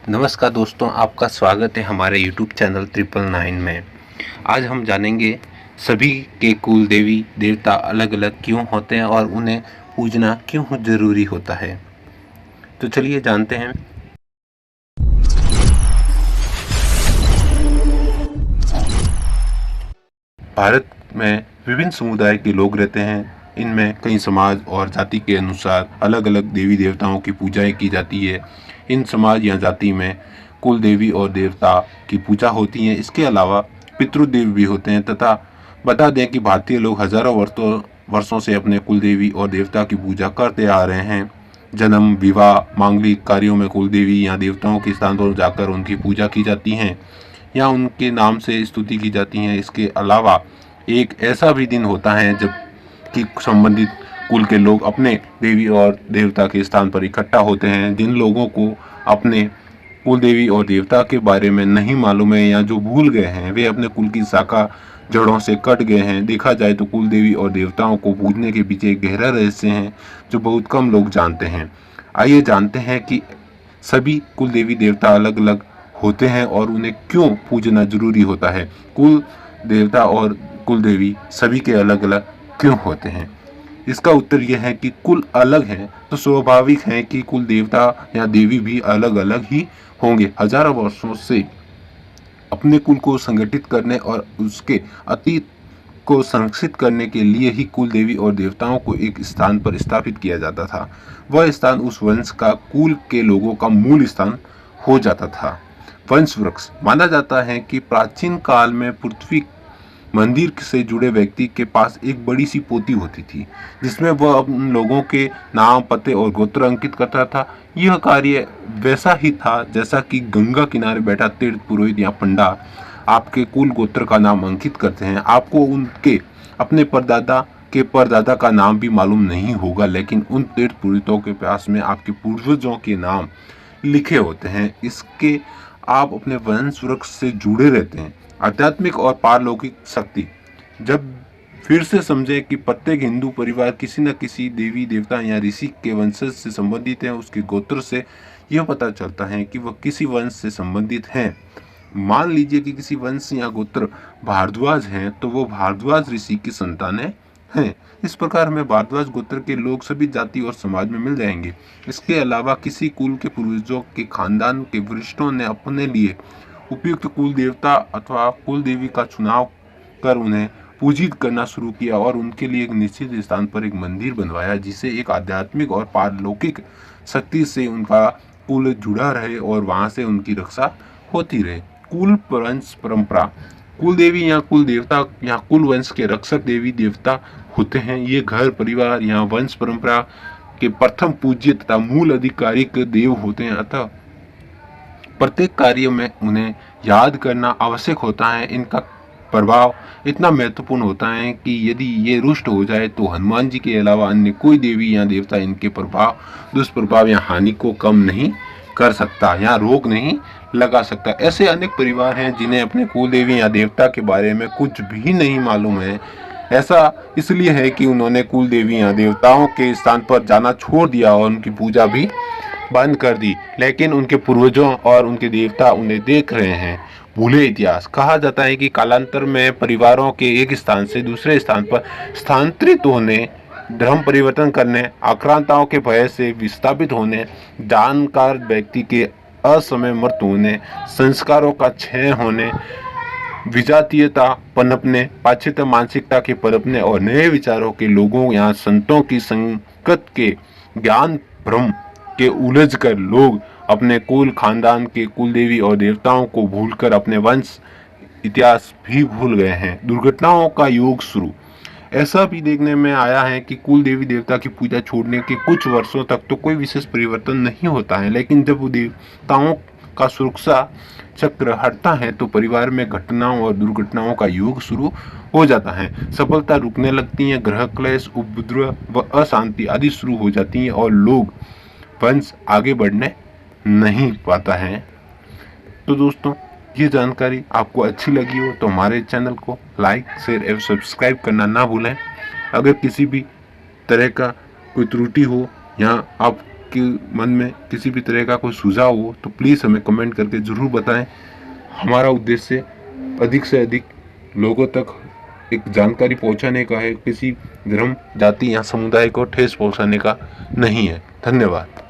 नमस्कार दोस्तों, आपका स्वागत है हमारे YouTube चैनल 999 में। आज हम जानेंगे सभी के कुल देवी देवता अलग अलग क्यों होते हैं और उन्हें पूजना क्यों जरूरी होता है। तो चलिए जानते हैं। भारत में विभिन्न समुदाय के लोग रहते हैं। इनमें कई समाज और जाति के अनुसार अलग अलग देवी देवताओं की पूजाएं की जाती है। इन समाज या जाति में कुल देवी और देवता की पूजा होती है। इसके अलावा पितृदेव भी होते हैं। तथा बता दें कि भारतीय लोग हजारों वर्षों से अपने कुल देवी और देवता की पूजा करते आ रहे हैं। जन्म, विवाह, मांगलिक कार्यों में कुल देवी या देवताओं के स्थान पर जाकर उनकी पूजा की जाती है या उनके नाम से स्तुति की जाती है। इसके अलावा एक ऐसा भी दिन होता है जब कि संबंधित कुल के लोग अपने देवी और देवता के स्थान पर इकट्ठा होते हैं। जिन लोगों को अपने कुल देवी और देवता के बारे में नहीं मालूम है या जो भूल गए हैं, वे अपने कुल की शाखा जड़ों से कट गए हैं। देखा जाए तो कुल देवी और देवताओं को पूजने के पीछे एक गहरा रहस्य है जो बहुत कम लोग जानते हैं। आइए जानते हैं कि सभी कुल देवी देवता अलग अलग होते हैं और उन्हें क्यों पूजना जरूरी होता है। कुल देवता और कुल देवी सभी के अलग अलग क्यों होते हैं। इसका उत्तर यह है कि कुल अलग है तो स्वाभाविक है कि कुल देवता या देवी भी अलग अलग ही होंगे। हजारों वर्षों से अपने कुल को संगठित करने और उसके अतीत को संरक्षित करने के लिए ही कुल देवी और देवताओं को एक स्थान पर स्थापित किया जाता था। वह स्थान उस वंश का कुल के लोगों का मूल स्थान हो जाता था। वंश वृक्ष माना जाता है कि प्राचीन काल में पृथ्वी मंदिर से जुड़े व्यक्ति के पास एक बड़ी सी पोथी होती थी जिसमें वह उन लोगों के नाम, पते और गोत्र अंकित करता था। यह कार्य वैसा ही था जैसा कि गंगा किनारे बैठा तीर्थ पुरोहित या पंडा आपके कुल गोत्र का नाम अंकित करते हैं। आपको उनके अपने परदादा का नाम भी मालूम नहीं होगा, लेकिन उन तीर्थ पुरोहितों के पास में आपके पूर्वजों के नाम लिखे होते हैं। इसके आप अपने वंश वृक्ष से जुड़े रहते हैं। आध्यात्मिक और पारलौकिक शक्ति जब फिर से समझे कि प्रत्येक हिंदू परिवार किसी न किसी देवी देवता या ऋषि के वंशज से संबंधित है। उसके गोत्र से यह पता चलता है कि वह किसी वंश से संबंधित हैं। मान लीजिए कि किसी वंश या गोत्र भारद्वाज हैं तो वो भारद्वाज ऋषि की संतानें हैं। इस प्रकार हमें भारद्वाज गोत्र के लोग सभी जाति और समाज में मिल जाएंगे। इसके अलावा किसी कुल के पूर्वजों के खानदान के वरिष्ठों ने अपने लिए उपयुक्त कुल देवता अथवा कुल देवी का चुनाव कर उन्हें पूजित करना शुरू किया और उनके लिए एक निश्चित स्थान पर एक मंदिर बनवाया जिसे एक आध्यात्मिक और पारलौकिक शक्ति से उनका कुल जुड़ा रहे और वहां से उनकी रक्षा होती रहे। कुल वंश परंपरा कुल देवी या कुल देवता या कुल वंश के रक्षक देवी देवता होते हैं। ये घर, परिवार या वंश परंपरा के प्रथम पूज्य तथा मूल आधिकारिक देव होते हैं। अतः प्रत्येक कार्य में उन्हें याद करना आवश्यक होता है। इनका प्रभाव इतना महत्वपूर्ण होता है कि यदि ये रुष्ट हो जाए तो हनुमान जी के अलावा अन्य कोई देवी या देवता इनके प्रभाव, दुष्प्रभाव या हानि को कम नहीं कर सकता या रोक नहीं लगा सकता। ऐसे अनेक परिवार हैं जिन्हें अपने कुल देवी या देवता के बारे में कुछ भी नहीं मालूम है। ऐसा इसलिए है कि उन्होंने कुल देवी या देवताओं के स्थान पर जाना छोड़ दिया और उनकी पूजा भी बंद कर दी। लेकिन उनके पूर्वजों और उनके देवता उन्हें देख रहे हैं। भूले इतिहास कहा जाता है कि कालांतर में परिवारों के एक स्थान से दूसरे स्थान पर स्थानांतरित होने, धर्म परिवर्तन करने, आक्रांताओं के भय से विस्थापित होने, जानकार व्यक्ति के असमय मृत्यु होने, संस्कारों का क्षय होने, विजातीयता पनपने, पाश्चात्य मानसिकता के पनपने और नए विचारों के लोगों या संतों की संगत के ज्ञान भ्रम के उलझ कर लोग अपने कुल खानदान के कुल देवी और देवताओं को भूलकर अपने वंश इतिहास भी भूल गए हैं। दुर्घटनाओं का योग शुरू ऐसा भी देखने में आया है कि कुल देवी देवता की पूजा छोड़ने के कुछ वर्षों तक तो कोई विशेष परिवर्तन नहीं होता है, लेकिन जब वो देवताओं का सुरक्षा चक्र हटता है तो परिवार में घटनाओं और दुर्घटनाओं का योग शुरू हो जाता है। सफलता रुकने लगती है, ग्रह क्लेश, उपद्रव व अशांति आदि शुरू हो जाती है और लोग वंश आगे बढ़ने नहीं पाता है। तो दोस्तों, ये जानकारी आपको अच्छी लगी हो तो हमारे चैनल को लाइक, शेयर एवं सब्सक्राइब करना ना भूलें। अगर किसी भी तरह का कोई त्रुटि हो या आप आपके मन में किसी भी तरह का कोई सुझाव हो तो प्लीज़ हमें कमेंट करके ज़रूर बताएं। हमारा उद्देश्य अधिक से अधिक लोगों तक एक जानकारी पहुंचाने का है, किसी धर्म, जाति या समुदाय को ठेस पहुंचाने का नहीं है। धन्यवाद।